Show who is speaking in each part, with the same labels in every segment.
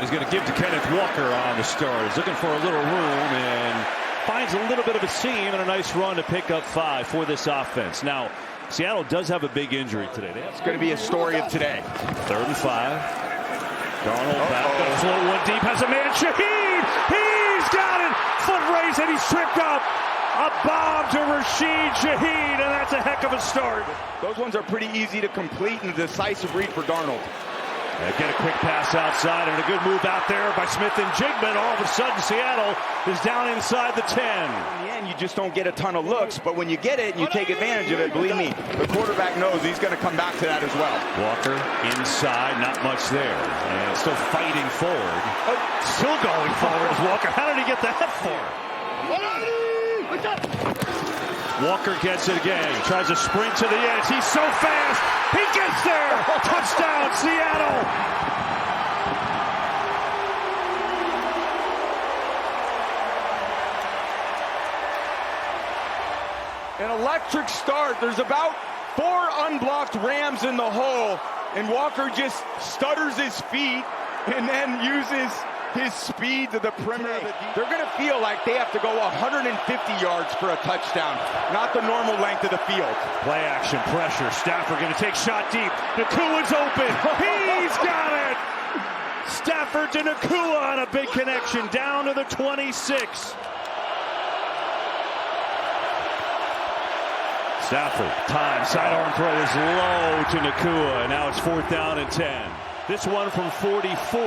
Speaker 1: is going to give to Kenneth Walker on the start. He's looking for a little room and finds a little bit of a seam and a nice run to pick up 5 for this offense. Now, Seattle does have a big injury today.
Speaker 2: It's going to be a story of today.
Speaker 1: 3rd and 5. Darnold back, got a float one deep, has a man, Shaheed! He's got it! Foot race, and he's tripped up. A bomb to Rashid Shaheed, and that's a heck of a start.
Speaker 2: Those ones are pretty easy to complete and a decisive read for Darnold.
Speaker 1: Get a quick pass outside and a good move out there by Smith and Jigman. All of a sudden, Seattle is down inside the 10.
Speaker 2: In the end, you just don't get a ton of looks, but when you get it and you take advantage of it, believe me, the quarterback knows he's going to come back to that as well.
Speaker 1: Walker inside, not much there. And still fighting forward. Still going forward is Walker. How did he get that far? Walker gets it again. Tries to sprint to the edge. He's so fast. He gets there. Touchdown, Seattle.
Speaker 2: An electric start. There's about 4 unblocked Rams in the hole, and Walker just stutters his feet and then uses his speed to the perimeter. They're going to feel like they have to go 150 yards for a touchdown, not the normal length of the field.
Speaker 1: Play action, pressure. Stafford going to take shot deep. Nakua's open. He's got it. Stafford to Nakua on a big connection down to the 26. Stafford, time, sidearm throw is low to Nakua, and now it's 4th down and 10. This one from 44.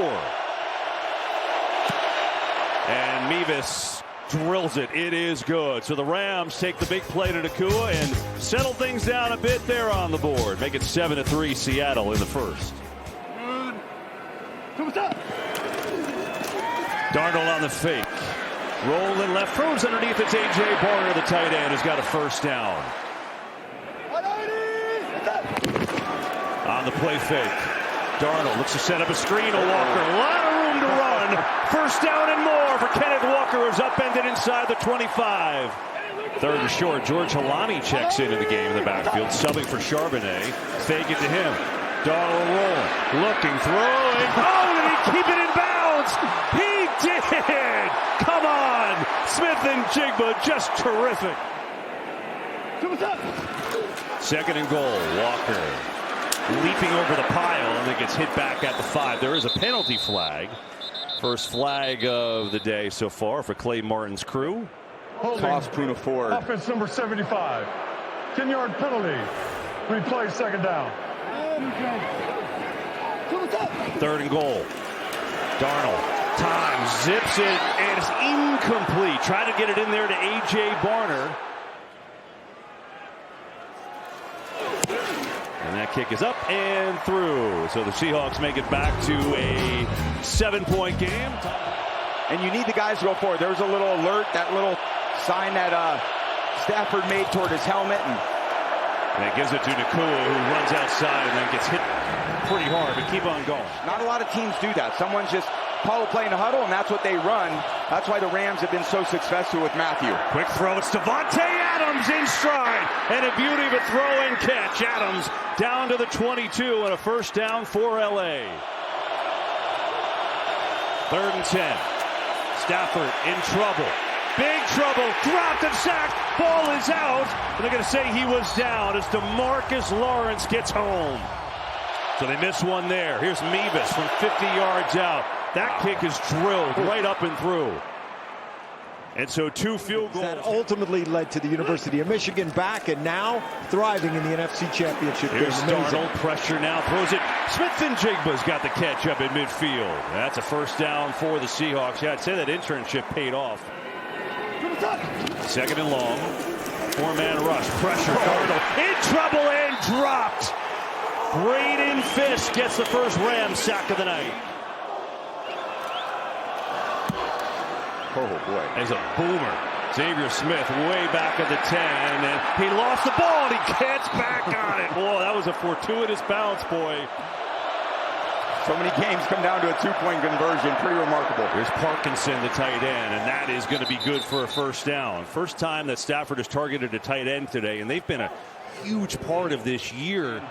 Speaker 1: And Mevis drills it. It is good. So the Rams take the big play to Nakua and settle things down a bit there on the board. Make it 7-3 Seattle in the first. Darnold on the fake. Rolling left, throws underneath. It's A.J. Barner, the tight end, who's got a first down. On the play fake. Darnold looks to set up a screen to Walker. A lot of room to run. First down and more for Kenneth Walker, who's upended inside the 25. 3rd and short. George Halani checks into the game in the backfield, subbing for Charbonnet. Fake it to him. Darnold rolling, looking, throwing. Oh, did he keep it in bounds? He did! Come on! Smith and Jigba, just terrific. 2nd and goal. Walker leaping over the pile and then gets hit back at the 5. There is a penalty flag. First flag of the day so far for Clay Martin's crew.
Speaker 2: Toss Puka Nakua.
Speaker 3: Offense number 75. 10-yard penalty. Replay 2nd down.
Speaker 1: 3rd and goal. Darnold. Time. Zips it. And it's incomplete. Try to get it in there to A.J. Barner. And that kick is up and through. So the Seahawks make it back to a 7-point game.
Speaker 2: And you need the guys to go forward. There's a little alert, that little sign that Stafford made toward his helmet.
Speaker 1: And it gives it to Nakua, who runs outside and then gets hit pretty hard, but keep on going.
Speaker 2: Not a lot of teams do that. Someone's just call a play in the huddle, and that's what they run. That's why the Rams have been so successful with Matthew.
Speaker 1: Quick throw. It's Devontae Adams in stride. And a beauty of a throw and catch. Adams down to the 22 and a first down for L.A. 3rd and 10. Stafford in trouble. Big trouble. Dropped and sacked. Ball is out. And they're going to say he was down as DeMarcus Lawrence gets home. So they miss one there. Here's Mevis from 50 yards out. That kick is drilled right up and through. And so 2 field goals.
Speaker 4: That ultimately led to the University of Michigan back and now thriving in the NFC Championship.
Speaker 1: Here's Darnold, pressure now, throws it. Smith and Jigba's got the catch up in midfield. That's a first down for the Seahawks. Yeah, I'd say that internship paid off. 2nd and long. 4-man rush, pressure. Darnold in trouble and dropped. Braden Fisk gets the first Rams sack of the night.
Speaker 2: Oh, boy.
Speaker 1: There's a boomer. Xavier Smith way back at the 10, and he lost the ball, and he gets back on it. Boy, that was a fortuitous bounce, boy.
Speaker 2: So many games come down to a 2-point conversion. Pretty remarkable.
Speaker 1: Here's Parkinson, the tight end, and that is going to be good for a first down. First time that Stafford has targeted a tight end today, and they've been a huge part of this year.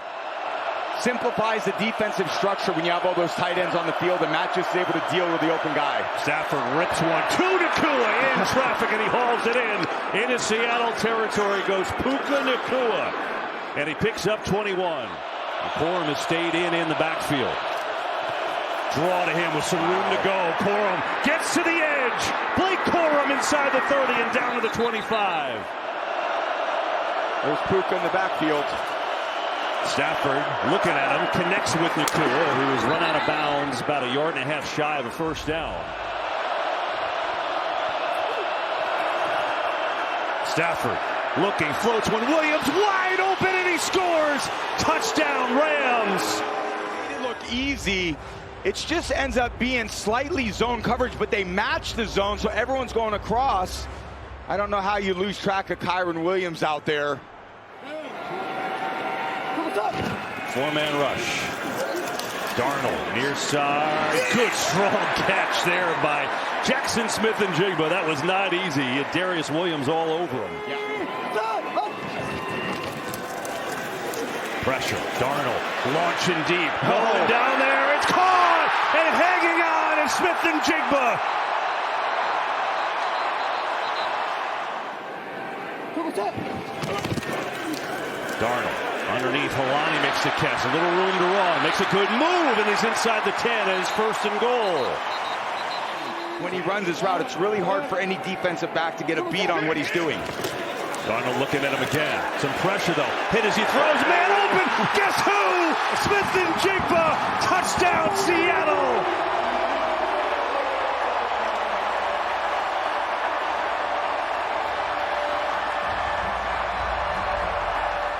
Speaker 2: simplifies the defensive structure when you have all those tight ends on the field, and Matt just is able to deal with the open guy.
Speaker 1: Stafford rips one to Nakua in traffic, and he hauls it in. Into Seattle territory goes Puka Nakua, and he picks up 21. Corum has stayed in the backfield. Draw to him with some room to go. Corum gets to the edge. Blake Corum inside the 30 and down to the 25.
Speaker 2: There's Puka in the backfield.
Speaker 1: Stafford looking at him, connects with Nakua, who has run out of bounds about 1.5 yards shy of a first down. Stafford looking, floats one. Williams wide open, and he scores. Touchdown, Rams.
Speaker 2: It didn't look easy. It just ends up being slightly zone coverage, but they match the zone, so everyone's going across. I don't know how you lose track of Kyron Williams out there.
Speaker 1: Four-man rush. Darnold near side. Good strong catch there by Jackson Smith-Njigba. That was not easy. He had Darius Williams all over him. Pressure. Darnold launching deep. Going down there. It's caught and hanging on. And Smith-Njigba. Darnold underneath. Holani makes the catch. A little room to run. Makes a good move, and he's inside the 10 and it's first and goal.
Speaker 2: When he runs his route, it's really hard for any defensive back to get a beat on what he's doing.
Speaker 1: Darnold looking at him again. Some pressure, though. Hit as he throws. Man open. Guess who? Smith-Njigba. Touchdown, Seattle.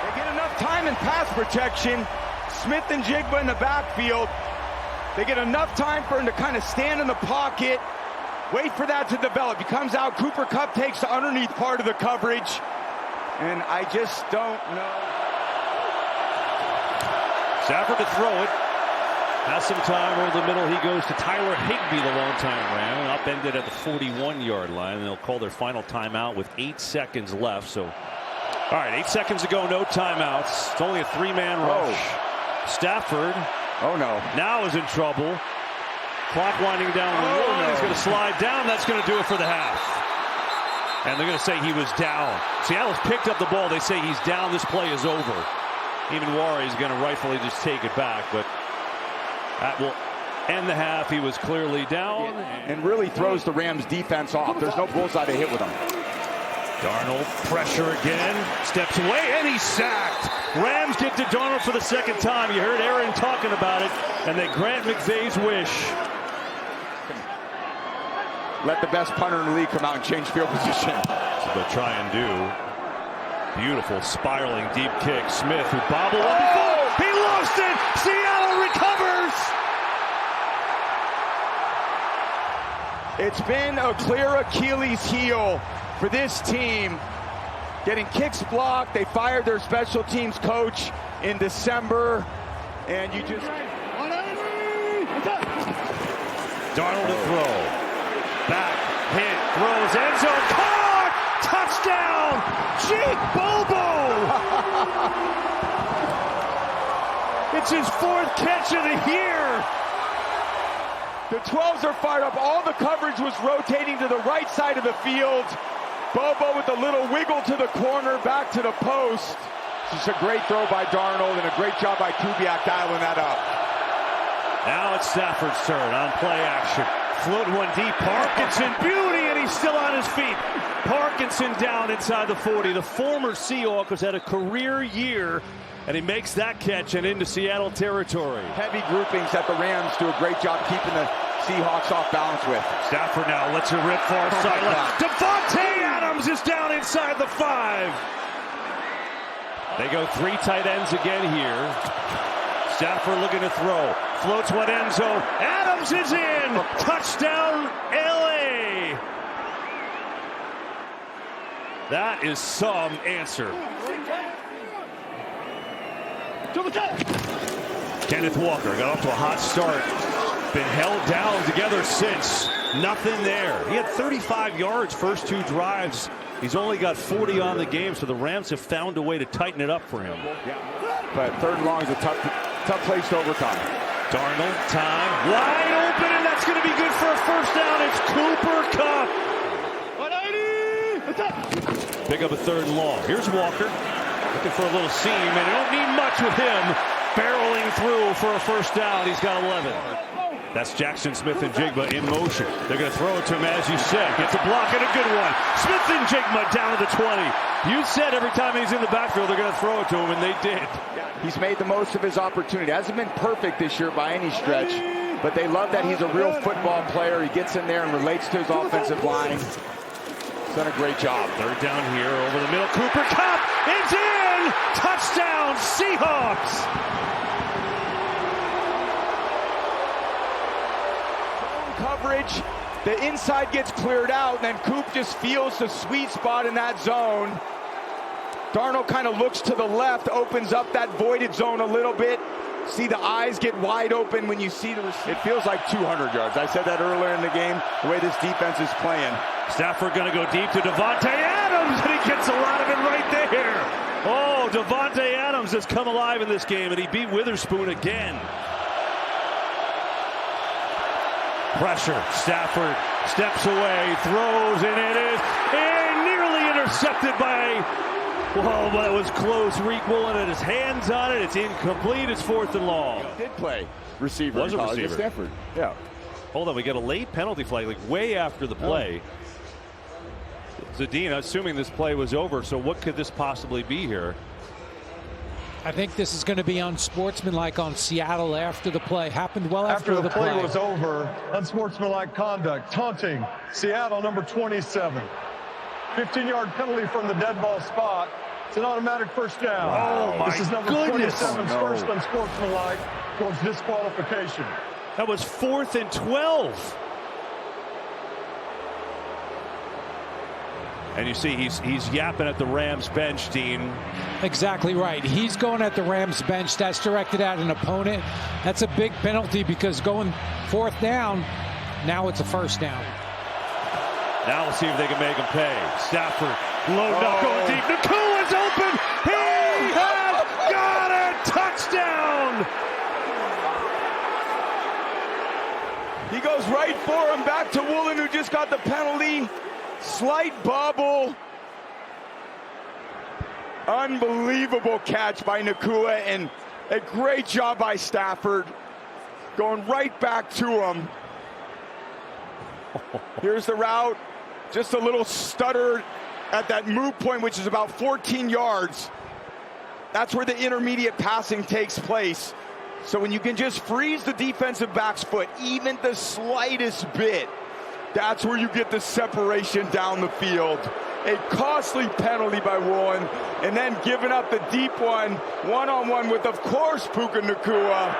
Speaker 2: They get enough time in pass protection. Smith-Njigba in the backfield. They get enough time for him to kind of stand in the pocket. Wait for that to develop. He comes out. Cooper Kupp takes the underneath part of the coverage. And I just don't know.
Speaker 1: Stafford to throw it. Has some time over the middle. He goes to Tyler Higbee, the longtime Ram. Upended at the 41-yard line. And they'll call their final timeout with 8 seconds left. So, all right, 8 seconds to go. No timeouts. It's only a three-man rush. Stafford.
Speaker 2: Oh, no.
Speaker 1: Now is in trouble. Clock winding down the one. No. He's going to slide down. That's going to do it for the half. And they're going to say he was down. Seattle's picked up the ball. They say he's down. This play is over. Even Warri's going to rightfully just take it back. But that will end the half. He was clearly down.
Speaker 2: And really throws the Rams defense off. There's no bullseye to hit with him.
Speaker 1: Darnold, pressure again. Steps away, and he's sacked. Rams get to Darnold for the second time. You heard Aaron talking about it. And they grant McVay's wish.
Speaker 2: Let the best punter in the league come out and change field position.
Speaker 1: That's what they'll try and do. Beautiful spiraling deep kick. Smith, who bobbled up before. He lost it. Seattle recovers.
Speaker 2: It's been a clear Achilles heel for this team. Getting kicks blocked. They fired their special teams coach in December. And you just...
Speaker 1: Darnold to throw. Back, hit, throws, end zone, caught! Touchdown! Jake Bobo! It's his 4th catch of the year!
Speaker 2: The 12s are fired up. All the coverage was rotating to the right side of the field. Bobo with a little wiggle to the corner, back to the post. Just a great throw by Darnold and a great job by Kubiak dialing that up.
Speaker 1: Now it's Stafford's turn on play action. Float one deep. Parkinson, beauty, and he's still on his feet. Parkinson down inside the 40. The former Seahawk has had a career year, and he makes that catch and into Seattle territory.
Speaker 2: Heavy groupings that the Rams do a great job keeping the Seahawks off balance with.
Speaker 1: Stafford now lets it rip far sideline. Devontae Adams is down inside the 5. They go 3 tight ends again here. Stafford looking to throw. Floats one end zone. Adams is in. Touchdown, LA. That is some answer. Kenneth Walker got off to a hot start. Been held down together since. Nothing there. He had 35 yards first 2 drives. He's only got 40 on the game, so the Rams have found a way to tighten it up for him.
Speaker 2: Yeah. But 3rd and long is a tough tough place to overcome.
Speaker 1: Darnold, time, wide open, and that's going to be good for a first down. It's Kupp. Pick up a 3rd and long. Here's Walker, looking for a little seam, and you don't need much with him barreling through for a first down. He's got 11. That's Jackson Smith-Njigba in motion. They're going to throw it to him, as you said. Gets a block and a good one. Smith-Njigba down to the 20. You said every time he's in the backfield, they're going to throw it to him, and they did.
Speaker 2: He's made the most of his opportunity. Hasn't been perfect this year by any stretch, but they love that he's a real football player. He gets in there and relates to his offensive line. He's done a great job.
Speaker 1: 3rd down here over the middle. Cooper Kupp. It's in. Touchdown, Seahawks.
Speaker 2: Coverage, the inside gets cleared out, and then Kupp just feels the sweet spot in that zone. Darnold kind of looks to the left, opens up that voided zone a little bit. See the eyes get wide open when you see the receiver. It feels like 200 yards. I said that earlier in the game, the way this defense is playing.
Speaker 1: Stafford going to go deep to Davante Adams, and he gets a lot of it right there. Oh, Davante Adams has come alive in this game, and he beat Witherspoon again. Pressure. Stafford steps away, throws, and it is nearly intercepted by, well, that was close. Reek Woolen had his hands on it. It's incomplete. It's 4th and long.
Speaker 2: He did play receiver.
Speaker 1: Was a receiver.
Speaker 2: Stafford. Yeah.
Speaker 1: Hold on, we get a late penalty flag, like way after the play. Zadina, assuming this play was over, so what could this possibly be here?
Speaker 5: I think this is going to be unsportsmanlike on Seattle after the play. Happened well after
Speaker 3: the play was over. Unsportsmanlike conduct. Taunting. Seattle, number 27. 15-yard penalty from the dead ball spot. It's an automatic first down.
Speaker 1: Oh, my
Speaker 3: This is number
Speaker 1: goodness.
Speaker 3: 27's first unsportsmanlike towards disqualification.
Speaker 1: That was 4th and 12. And you see he's yapping at the Rams bench, Dean.
Speaker 5: Exactly right. He's going at the Rams bench. That's directed at an opponent. That's a big penalty because going 4th down, now it's a first down.
Speaker 1: Now we'll see if they can make him pay. Stafford, low enough, going deep. Nakua's open. He has got a touchdown.
Speaker 2: He goes right for him. Back to Woolen, who just got the penalty. Slight bubble. Unbelievable catch by Nakua, and a great job by Stafford. Going right back to him. Here's the route. Just a little stutter at that move point, which is about 14 yards. That's where the intermediate passing takes place. So when you can just freeze the defensive back's foot, even the slightest bit, that's where you get the separation down the field. A costly penalty by Woolen, and then giving up the deep one-on-one with, of course, Puka Nakua.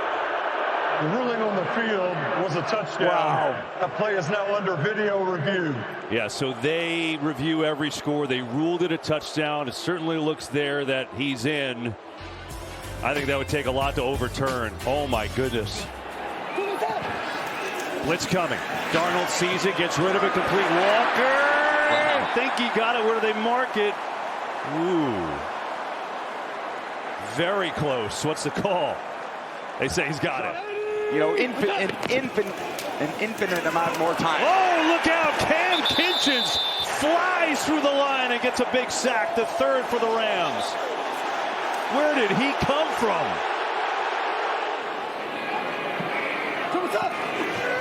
Speaker 3: The ruling on the field was a touchdown.
Speaker 2: Wow.
Speaker 3: That play is now under video review.
Speaker 1: Yeah, so they review every score. They ruled it a touchdown. It certainly looks there that he's in. I think that would take a lot to overturn. Oh, my goodness. Blitz coming. Darnold sees it, gets rid of it, complete. Walker! I think he got it. Where do they mark it? Ooh. Very close. What's the call? They say he's got it.
Speaker 2: You know, an infinite amount more time.
Speaker 1: Oh, look out. Cam Kinchins flies through the line and gets a big sack. The 3rd for the Rams. Where did he come from?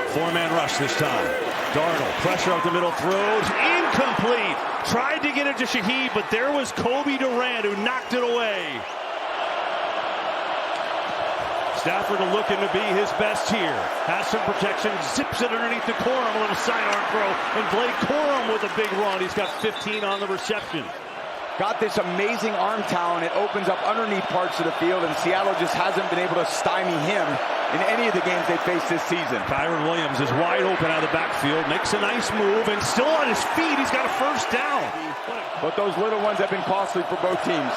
Speaker 1: 4-man rush this time. Darnold, pressure up the middle, throws, incomplete. Tried to get it to Shaheed, but there was Kobe Durant who knocked it away. Stafford looking to be his best here. Has some protection, zips it underneath the Corum, a little sidearm throw, and Blake Corum with a big run. He's got 15 on the reception.
Speaker 2: Got this amazing arm talent. It opens up underneath parts of the field, and Seattle just hasn't been able to stymie him in any of the games they faced this season.
Speaker 1: Kyron Williams is wide open out of the backfield, makes a nice move, and still on his feet. He's got a first down.
Speaker 2: But those little ones have been costly for both teams.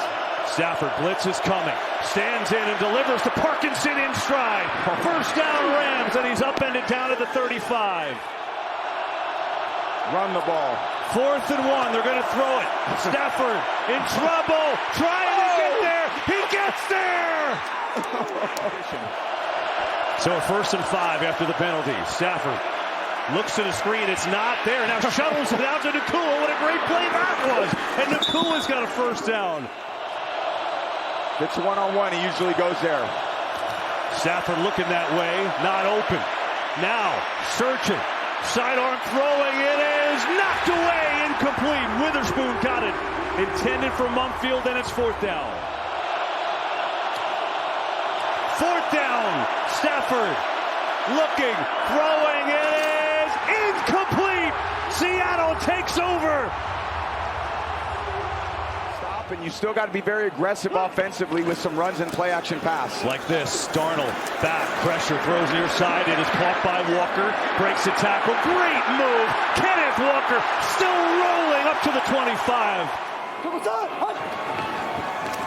Speaker 1: Stafford, blitz is coming. Stands in and delivers to Parkinson in stride. First down Rams, and he's upended down at the 35.
Speaker 2: Run the ball.
Speaker 1: 4th and 1. They're going to throw it. Stafford in trouble. Trying to get there. He gets there. So 1st and 5 after the penalty. Stafford looks to the screen. It's not there. Now shuttles it out to Nakua. What a great play that was. And Nakua's got a 1st down.
Speaker 2: It's one-on-one. He usually goes there.
Speaker 1: Stafford looking that way. Not open. Now searching. Sidearm throwing. It is knocked away. Incomplete. Witherspoon got it. Intended for Mumfield, and it's 4th down. 4th down. Stafford looking, throwing. It is incomplete. Seattle takes over.
Speaker 2: Stop, and you still got to be very aggressive offensively with some runs and play action pass.
Speaker 1: Like this, Darnold back, pressure, throws near side. It is caught by Walker, breaks the tackle. Great move. Kenneth Walker still rolling up to the 25.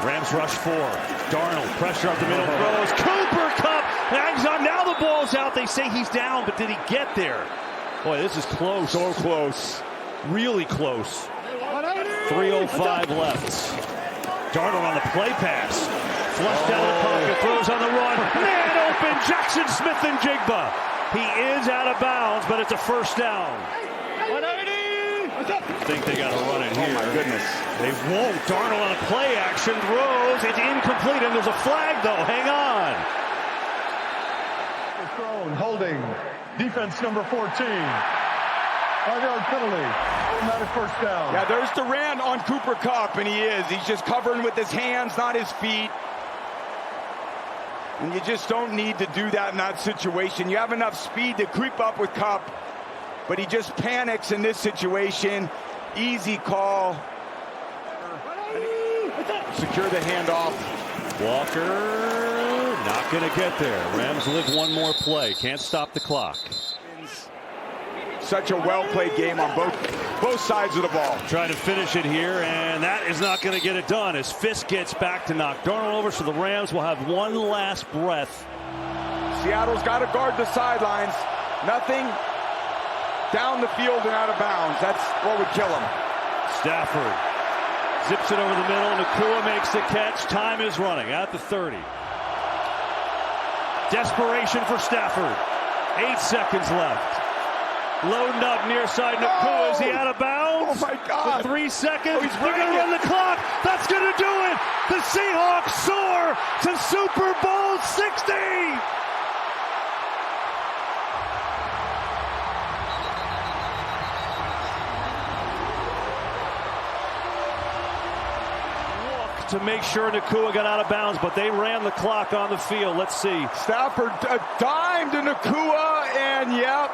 Speaker 1: Rams rush 4. Darnold, pressure up the middle, throws. Kupp hangs on. Now the ball's out. They say he's down, but did he get there? Boy, this is close.
Speaker 2: So close.
Speaker 1: Really close. 3:05 left. Darnold on the play pass. Flushed out of the pocket, throws on the run. Man open, Jackson Smith and Jigba. He is out of bounds, but it's a 1st down. I think they got to run it here.
Speaker 2: Oh, my goodness.
Speaker 1: They won't. Darnold on a play action, throws. It's incomplete, and there's a flag, though. Hang on.
Speaker 3: Thrown, holding, defense number 14. 5-yard penalty, automatic 1st down.
Speaker 2: Yeah, there's Durant on Cooper Kupp, and he is. He's just covering with his hands, not his feet. And you just don't need to do that in that situation. You have enough speed to creep up with Kupp, but he just panics in this situation. Easy call. Secure the handoff.
Speaker 1: Walker not going to get there. Rams live one more play. Can't stop the clock.
Speaker 2: Such a well-played game on both sides of the ball.
Speaker 1: Trying to finish it here, and that is not going to get it done as Fisk gets back to knock Darnold over, so the Rams will have one last breath.
Speaker 2: Seattle's got to guard the sidelines. Nothing down the field and out of bounds. That's what would kill him.
Speaker 1: Stafford zips it over the middle. Nakua makes the catch. Time is running at the 30. Desperation for Stafford. 8 seconds left. Loading up near side. Nakua, is he out of bounds?
Speaker 2: Oh, my God.
Speaker 1: With 3 seconds.
Speaker 2: He's
Speaker 1: They're going to run the clock. That's going to do it. The Seahawks soar to Super Bowl 60. To make sure Nakua got out of bounds, but they ran the clock on the field. Let's see.
Speaker 2: Stafford dime to Nakua, and yep.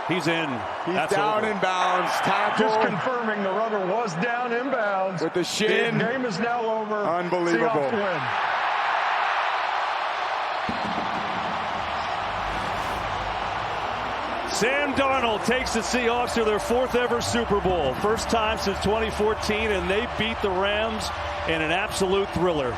Speaker 1: He's in.
Speaker 2: He's
Speaker 1: That's
Speaker 2: down
Speaker 1: over.
Speaker 2: in bounds. Tackle.
Speaker 3: Just confirming the runner was down inbounds.
Speaker 2: With the shin.
Speaker 3: The game is now over.
Speaker 2: Unbelievable.
Speaker 3: Seahawks win.
Speaker 1: Sam Darnold takes the Seahawks to their 4th ever Super Bowl. First time since 2014, and they beat the Rams in an absolute thriller.